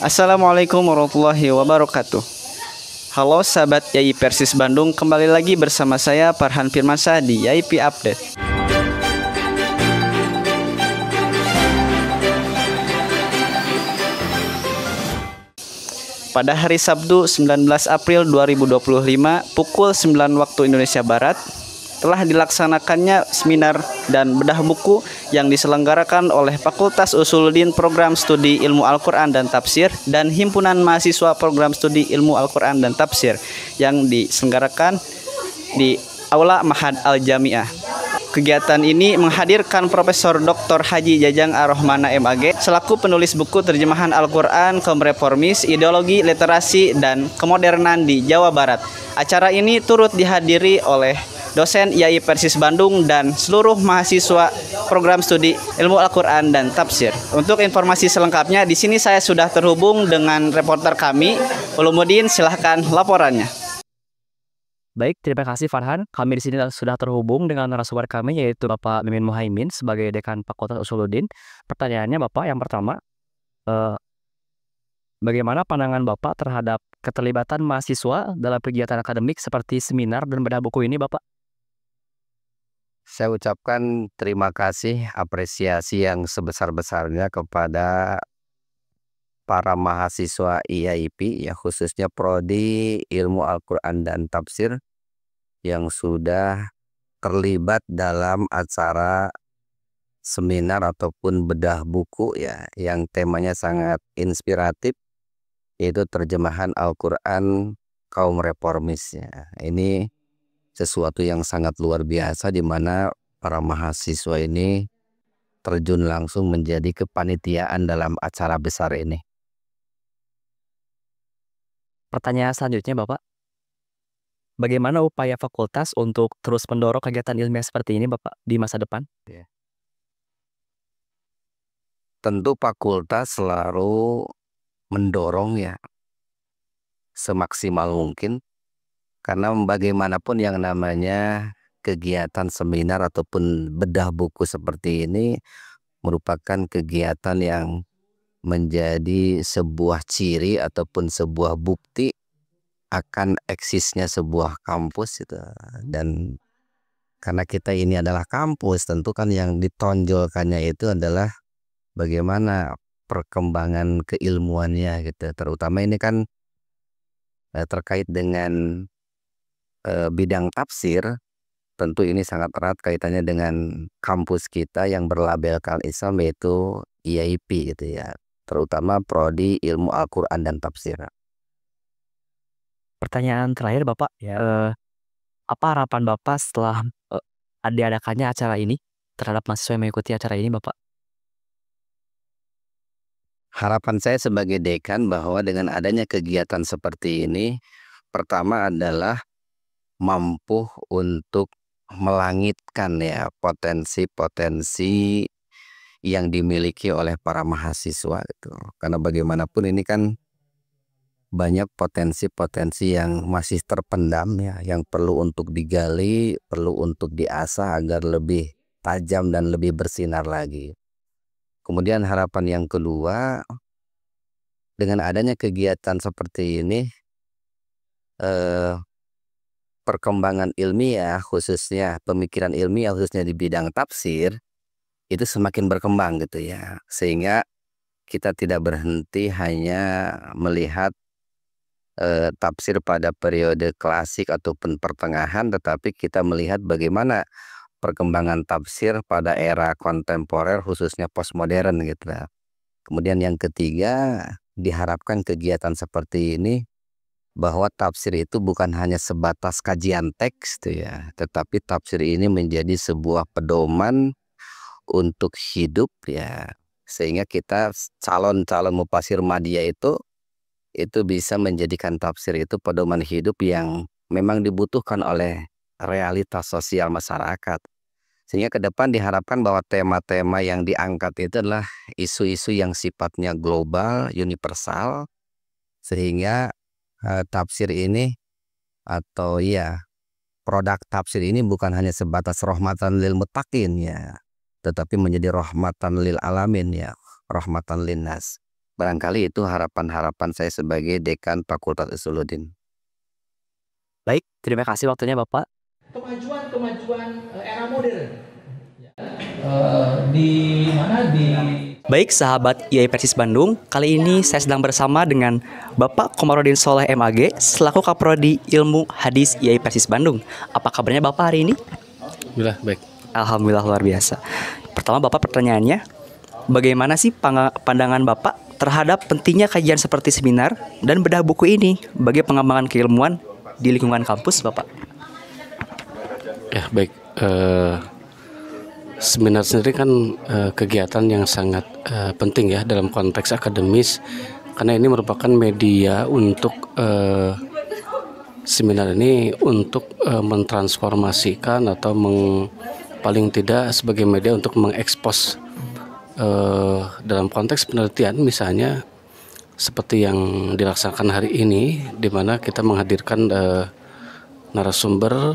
Assalamualaikum warahmatullahi wabarakatuh. Halo sahabat YAI Persis Bandung, kembali lagi bersama saya Farhan Firmansyah di YAIP Update. Pada hari Sabtu 19 April 2025 pukul 9 waktu Indonesia Barat telah dilaksanakannya seminar dan bedah buku yang diselenggarakan oleh Fakultas Usuluddin Program Studi Ilmu Al-Quran dan Tafsir dan Himpunan Mahasiswa Program Studi Ilmu Al-Quran dan Tafsir yang diselenggarakan di Aula Mahad Al-Jamiah. Kegiatan ini menghadirkan Profesor Dr. Haji Jajang Ar-Rahmana MAG selaku penulis buku terjemahan Al-Quran kaum reformis, ideologi, literasi, dan kemodernan di Jawa Barat. Acara ini turut dihadiri oleh dosen YAI Persis Bandung dan seluruh mahasiswa program studi ilmu Al-Quran dan Tafsir. Untuk informasi selengkapnya, di sini saya sudah terhubung dengan reporter kami, Ulumuddin. Silahkan laporannya. Baik, terima kasih Farhan. Kami di sini sudah terhubung dengan narasumber kami yaitu Bapak Mimin Muhaimin sebagai Dekan Fakultas Usuluddin. Pertanyaannya Bapak yang pertama, bagaimana pandangan Bapak terhadap keterlibatan mahasiswa dalam kegiatan akademik seperti seminar dan bedah buku ini Bapak? Saya ucapkan terima kasih, apresiasi yang sebesar-besarnya kepada para mahasiswa IAIP, ya khususnya Prodi Ilmu Al-Quran dan Tafsir yang sudah terlibat dalam acara seminar ataupun bedah buku ya yang temanya sangat inspiratif, yaitu terjemahan Al-Quran kaum reformis ya. Ini sesuatu yang sangat luar biasa di mana para mahasiswa ini terjun langsung menjadi kepanitiaan dalam acara besar ini. Pertanyaan selanjutnya Bapak, bagaimana upaya fakultas untuk terus mendorong kegiatan ilmiah seperti ini Bapak di masa depan? Tentu fakultas selalu mendorong ya semaksimal mungkin, karena bagaimanapun yang namanya kegiatan seminar ataupun bedah buku seperti ini merupakan kegiatan yang menjadi sebuah ciri ataupun sebuah bukti akan eksisnya sebuah kampus itu. Dan karena kita ini adalah kampus, tentu kan yang ditonjolkannya itu adalah bagaimana perkembangan keilmuannya gitu. Terutama ini kan terkait dengan bidang tafsir, tentu ini sangat erat kaitannya dengan kampus kita yang berlabelkan Islam yaitu IAIP gitu ya, terutama Prodi Ilmu Al-Quran dan Tafsir. Pertanyaan terakhir Bapak, apa harapan Bapak setelah diadakannya acara ini terhadap mahasiswa yang mengikuti acara ini Bapak? Harapan saya sebagai dekan bahwa dengan adanya kegiatan seperti ini, pertama adalah mampu untuk melangitkan ya potensi-potensi yang dimiliki oleh para mahasiswa gitu. Karena bagaimanapun ini kan banyak potensi-potensi yang masih terpendam ya, yang perlu untuk digali, perlu untuk diasah agar lebih tajam dan lebih bersinar lagi. Kemudian harapan yang kedua, dengan adanya kegiatan seperti ini, perkembangan ilmiah khususnya pemikiran ilmiah khususnya di bidang tafsir itu semakin berkembang gitu ya, sehingga kita tidak berhenti hanya melihat tafsir pada periode klasik ataupun pertengahan, tetapi kita melihat bagaimana perkembangan tafsir pada era kontemporer khususnya postmodern gitu. Kemudian yang ketiga, diharapkan kegiatan seperti ini bahwa tafsir itu bukan hanya sebatas kajian teks tuh ya, tetapi tafsir ini menjadi sebuah pedoman untuk hidup ya, sehingga kita calon-calon mufasir madiyah itu bisa menjadikan tafsir itu pedoman hidup yang memang dibutuhkan oleh realitas sosial masyarakat. Sehingga ke depan diharapkan bahwa tema-tema yang diangkat itu adalah isu-isu yang sifatnya global, universal, sehingga tafsir ini atau ya produk tafsir ini bukan hanya sebatas rahmatan lil muttaqin ya, tetapi menjadi rahmatan lil alamin ya, rahmatan linnas. Barangkali itu harapan-harapan saya sebagai dekan Fakultas Usuluddin. Baik, terima kasih waktunya Bapak. Kemajuan era modern. Di mana di Baik sahabat IAI Persis Bandung, kali ini saya sedang bersama dengan Bapak Komarudin Soleh MAG selaku Kaprodi Ilmu Hadis IAI Persis Bandung. Apa kabarnya Bapak hari ini? Alhamdulillah baik. Alhamdulillah luar biasa. Pertama Bapak pertanyaannya, bagaimana sih pandangan Bapak terhadap pentingnya kajian seperti seminar dan bedah buku ini bagi pengembangan keilmuan di lingkungan kampus Bapak? Ya baik. Seminar sendiri kan kegiatan yang sangat penting ya dalam konteks akademis, karena ini merupakan media untuk seminar ini untuk mentransformasikan atau paling tidak sebagai media untuk mengekspos dalam konteks penelitian, misalnya seperti yang dilaksanakan hari ini, di mana kita menghadirkan narasumber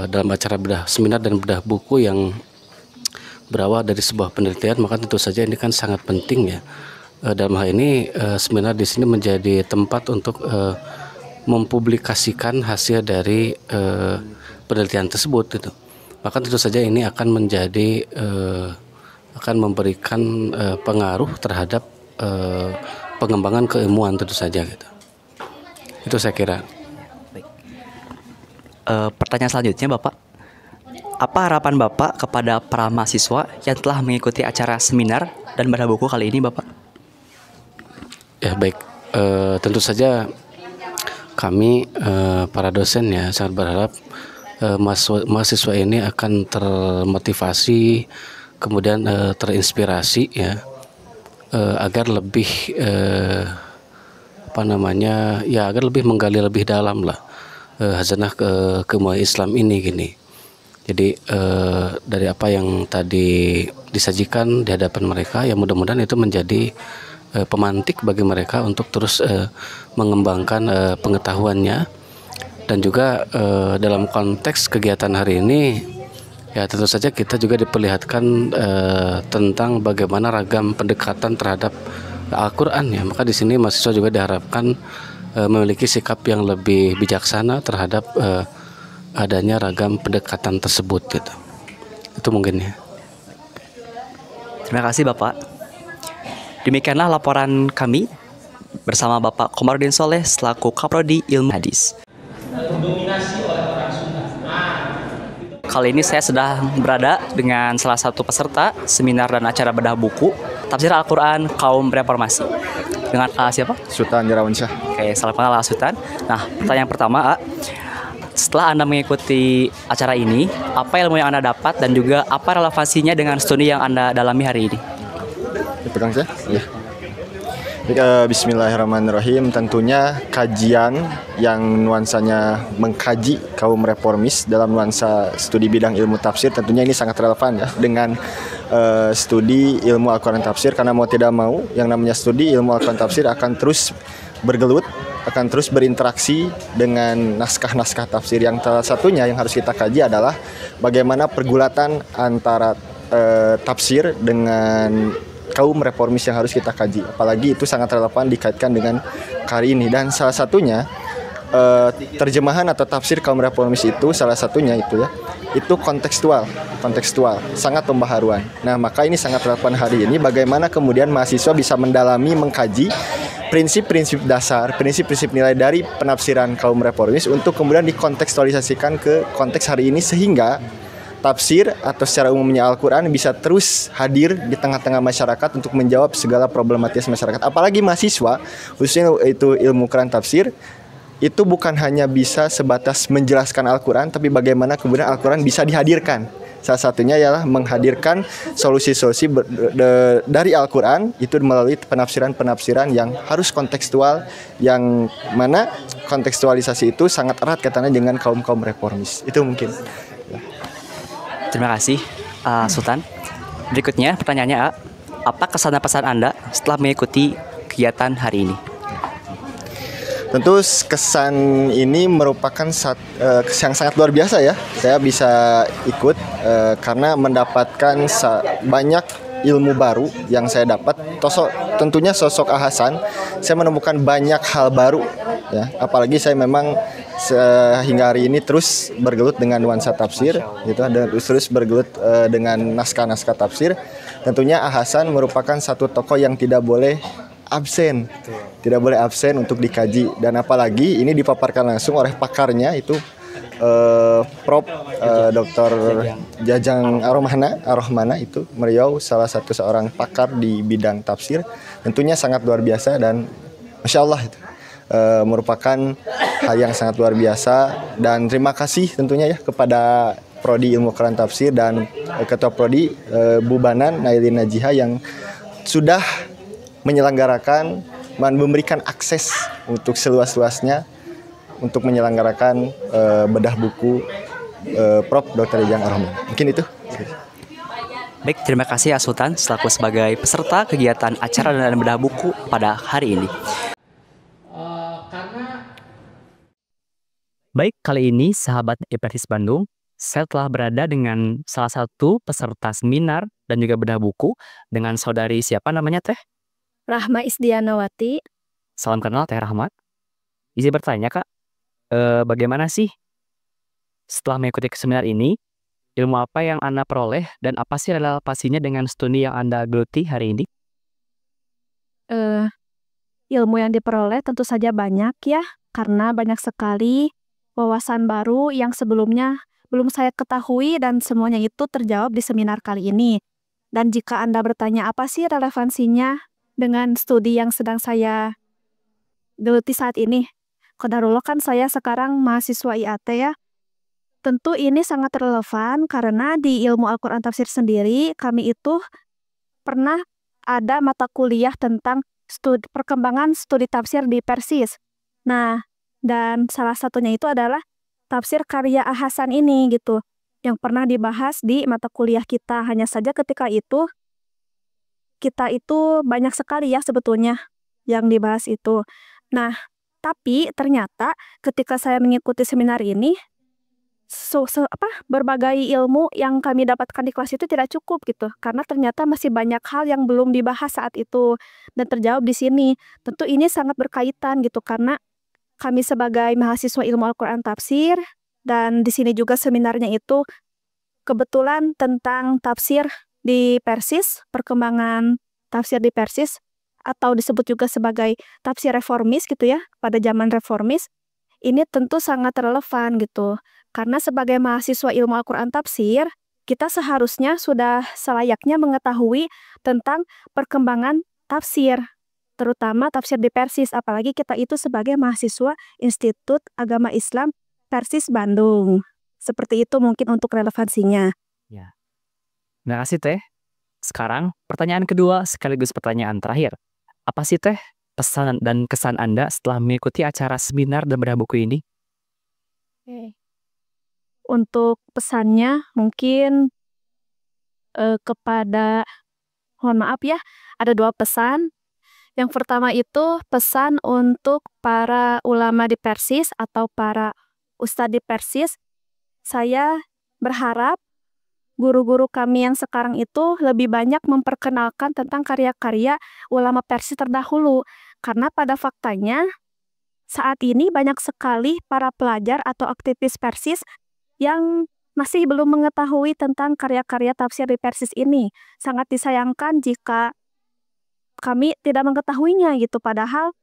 dalam acara seminar dan bedah buku yang berawal dari sebuah penelitian. Maka tentu saja ini kan sangat penting ya. Dalam hal ini seminar di sini menjadi tempat untuk mempublikasikan hasil dari penelitian tersebut gitu. Maka tentu saja ini akan menjadi akan memberikan pengaruh terhadap pengembangan keilmuan tentu saja gitu. Itu saya kira. Pertanyaan selanjutnya Bapak, apa harapan Bapak kepada para mahasiswa yang telah mengikuti acara seminar dan bedah buku kali ini Bapak? Ya baik, tentu saja kami para dosen ya sangat berharap mahasiswa ini akan termotivasi, kemudian terinspirasi ya, agar lebih agar lebih menggali lebih dalam lah hazanah keilmuan Islam ini gini. Jadi dari apa yang tadi disajikan di hadapan mereka, ya mudah-mudahan itu menjadi pemantik bagi mereka untuk terus mengembangkan pengetahuannya. Dan juga dalam konteks kegiatan hari ini, ya tentu saja kita juga diperlihatkan tentang bagaimana ragam pendekatan terhadap Al-Quran ya. Maka di sini mahasiswa juga diharapkan memiliki sikap yang lebih bijaksana terhadap adanya ragam pendekatan tersebut gitu. Itu mungkin ya. Terima kasih Bapak. Demikianlah laporan kami bersama Bapak Komarudin Soleh selaku Kaprodi Ilmu Hadis. Kali ini saya sudah berada dengan salah satu peserta seminar dan acara bedah buku Tafsir Al-Quran Kaum Reformasi. Dengan siapa? Sultan Irawansyah. Oke, salam kenal Sultan. Nah, pertanyaan pertama, setelah Anda mengikuti acara ini, apa ilmu yang Anda dapat dan juga apa relevansinya dengan studi yang Anda dalami hari ini? Dipegang saya? Ya. Bismillahirrahmanirrahim. Tentunya kajian yang nuansanya mengkaji kaum reformis dalam nuansa studi bidang ilmu tafsir, tentunya ini sangat relevan ya dengan studi ilmu Al-Quran tafsir, karena mau tidak mau yang namanya studi ilmu Al-Quran tafsir akan terus bergelut, akan terus berinteraksi dengan naskah-naskah tafsir. Yang salah satunya yang harus kita kaji adalah bagaimana pergulatan antara tafsir dengan kaum reformis yang harus kita kaji. Apalagi itu sangat relevan dikaitkan dengan hari ini. Dan salah satunya terjemahan atau tafsir kaum reformis itu salah satunya itu ya, itu kontekstual, sangat pembaharuan. Nah, maka ini sangat relevan hari ini bagaimana kemudian mahasiswa bisa mendalami, mengkaji prinsip-prinsip dasar, prinsip-prinsip nilai dari penafsiran kaum reformis untuk kemudian dikontekstualisasikan ke konteks hari ini, sehingga tafsir atau secara umumnya Al-Quran bisa terus hadir di tengah-tengah masyarakat untuk menjawab segala problematis masyarakat. Apalagi mahasiswa, khususnya itu ilmu Quran tafsir, itu bukan hanya bisa sebatas menjelaskan Al-Quran, tapi bagaimana kemudian Al-Quran bisa dihadirkan. Salah satunya ialah menghadirkan solusi-solusi dari Al-Quran itu melalui penafsiran-penafsiran yang harus kontekstual, yang mana kontekstualisasi itu sangat erat kaitannya dengan kaum-kaum reformis. Itu mungkin. Terima kasih Sultan. Berikutnya pertanyaannya, apa kesan dan pesan Anda setelah mengikuti kegiatan hari ini? Tentu kesan ini merupakan yang sangat luar biasa ya. Saya bisa ikut karena mendapatkan banyak ilmu baru yang saya dapat. tentunya sosok Hasan, saya menemukan banyak hal baru ya. Apalagi saya memang hingga hari ini terus bergelut dengan nuansa tafsir gitu, dan terus bergelut dengan naskah-naskah tafsir. Tentunya Hasan merupakan satu tokoh yang tidak boleh absen. Tidak boleh absen untuk dikaji, dan apalagi ini dipaparkan langsung oleh pakarnya itu Prof. Dr. Jajang Ar-Rahmana itu beliau salah satu seorang pakar di bidang tafsir, tentunya sangat luar biasa, dan Masya Allah itu merupakan hal yang sangat luar biasa. Dan terima kasih tentunya ya kepada Prodi Ilmu Quran Tafsir dan Ketua Prodi Bu Banan Nailin Najiha yang sudah menyelenggarakan dan memberikan akses untuk seluas-luasnya untuk menyelenggarakan bedah buku Prof. Dr. Jajang Ar-Rahmana. Mungkin itu. Baik, terima kasih ya Sultan selaku sebagai peserta kegiatan acara dan bedah buku pada hari ini. Karena Baik, kali ini sahabat Ipersis Bandung, saya telah berada dengan salah satu peserta seminar dan juga bedah buku dengan saudari siapa namanya Teh? Rahma Isdianawati. Salam kenal Teh Rahmat. Izin bertanya Kak, bagaimana sih setelah mengikuti seminar ini, ilmu apa yang Anda peroleh dan apa sih relasinya dengan studi yang Anda geluti hari ini? Ilmu yang diperoleh tentu saja banyak ya, karena banyak sekali wawasan baru yang sebelumnya belum saya ketahui dan semuanya itu terjawab di seminar kali ini. Dan jika Anda bertanya apa sih relevansinya dengan studi yang sedang saya geluti saat ini, qadarullah kan saya sekarang mahasiswa IAT ya. Tentu ini sangat relevan karena di ilmu Al-Quran Tafsir sendiri kami itu pernah ada mata kuliah tentang perkembangan studi tafsir di Persis. Nah, dan salah satunya itu adalah tafsir karya Hasan ini gitu, yang pernah dibahas di mata kuliah kita. Hanya saja ketika itu, kita itu banyak sekali ya sebetulnya yang dibahas itu. Nah, tapi ternyata ketika saya mengikuti seminar ini, berbagai ilmu yang kami dapatkan di kelas itu tidak cukup gitu, karena ternyata masih banyak hal yang belum dibahas saat itu dan terjawab di sini. Tentu ini sangat berkaitan gitu, karena kami sebagai mahasiswa ilmu Al-Quran Tafsir, dan di sini juga seminarnya itu kebetulan tentang tafsir di Persis, perkembangan tafsir di Persis, atau disebut juga sebagai tafsir reformis gitu ya, pada zaman reformis. Ini tentu sangat relevan gitu, karena sebagai mahasiswa ilmu Al-Quran Tafsir, kita seharusnya sudah selayaknya mengetahui tentang perkembangan tafsir, terutama tafsir di Persis, apalagi kita itu sebagai mahasiswa Institut Agama Islam Persis Bandung. Seperti itu mungkin untuk relevansinya. Ya. Terima kasih Teh. Sekarang pertanyaan kedua sekaligus pertanyaan terakhir. Apa sih Teh pesan dan kesan Anda setelah mengikuti acara seminar dan bedah buku ini? Untuk pesannya mungkin mohon maaf ya, ada 2 pesan. Yang pertama itu pesan untuk para ulama di Persis atau para ustadz di Persis. Saya berharap guru-guru kami yang sekarang itu lebih banyak memperkenalkan tentang karya-karya ulama Persis terdahulu. Karena pada faktanya saat ini banyak sekali para pelajar atau aktivis Persis yang masih belum mengetahui tentang karya-karya tafsir di Persis ini. Sangat disayangkan jika kami tidak mengetahuinya gitu, padahal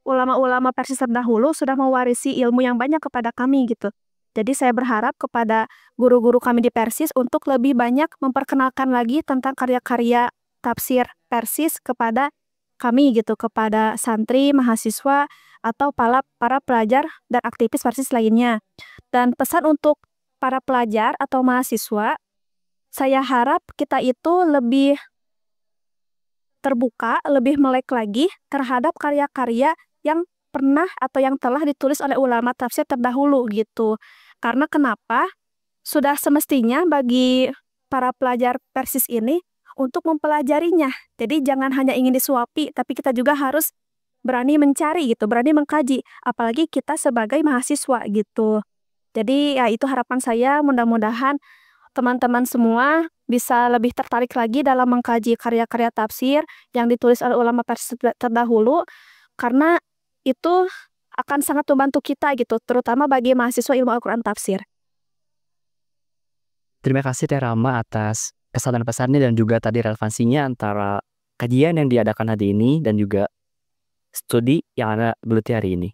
ulama-ulama Persis terdahulu sudah mewarisi ilmu yang banyak kepada kami gitu. Jadi saya berharap kepada guru-guru kami di Persis untuk lebih banyak memperkenalkan lagi tentang karya-karya tafsir Persis kepada kami gitu, kepada santri, mahasiswa, atau para pelajar dan aktivis Persis lainnya. Dan pesan untuk para pelajar atau mahasiswa, saya harap kita itu lebih terbuka, lebih melek lagi terhadap karya-karya yang pernah atau yang telah ditulis oleh ulama tafsir terdahulu gitu. Karena kenapa? Sudah semestinya bagi para pelajar Persis ini untuk mempelajarinya. Jadi jangan hanya ingin disuapi, tapi kita juga harus berani mencari gitu, berani mengkaji. Apalagi kita sebagai mahasiswa gitu. Jadi ya itu harapan saya, mudah-mudahan teman-teman semua bisa lebih tertarik lagi dalam mengkaji karya-karya tafsir yang ditulis oleh ulama Persis terdahulu, karena itu akan sangat membantu kita gitu, terutama bagi mahasiswa ilmu Al-Quran tafsir. Terima kasih Teh Rama atas kesan dan pesannya dan juga tadi relevansinya antara kajian yang diadakan hari ini dan juga studi yang Anda geluti hari ini.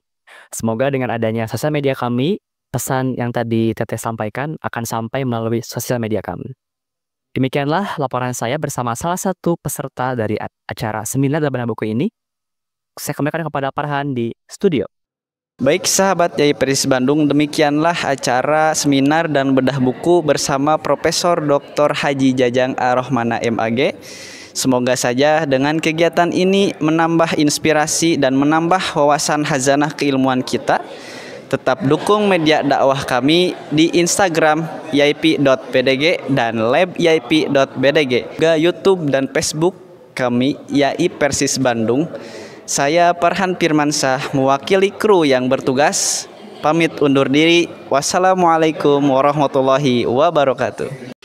Semoga dengan adanya sosial media kami, pesan yang tadi Teteh sampaikan akan sampai melalui sosial media kami. Demikianlah laporan saya bersama salah satu peserta dari acara seminar dan bedah buku ini. Saya kembalikan kepada Farhan di studio. Baik sahabat Yai Persis Bandung, demikianlah acara seminar dan bedah buku bersama Profesor Dr. Haji Jajang Ar-Rahmana MAG. Semoga saja dengan kegiatan ini menambah inspirasi dan menambah wawasan hazanah keilmuan kita. Tetap dukung media dakwah kami di Instagram yaip.bdg dan labyaip.bdg, juga YouTube dan Facebook kami Yai Persis Bandung. Saya Farhan Firmansyah mewakili kru yang bertugas. Pamit undur diri. Wassalamualaikum warahmatullahi wabarakatuh.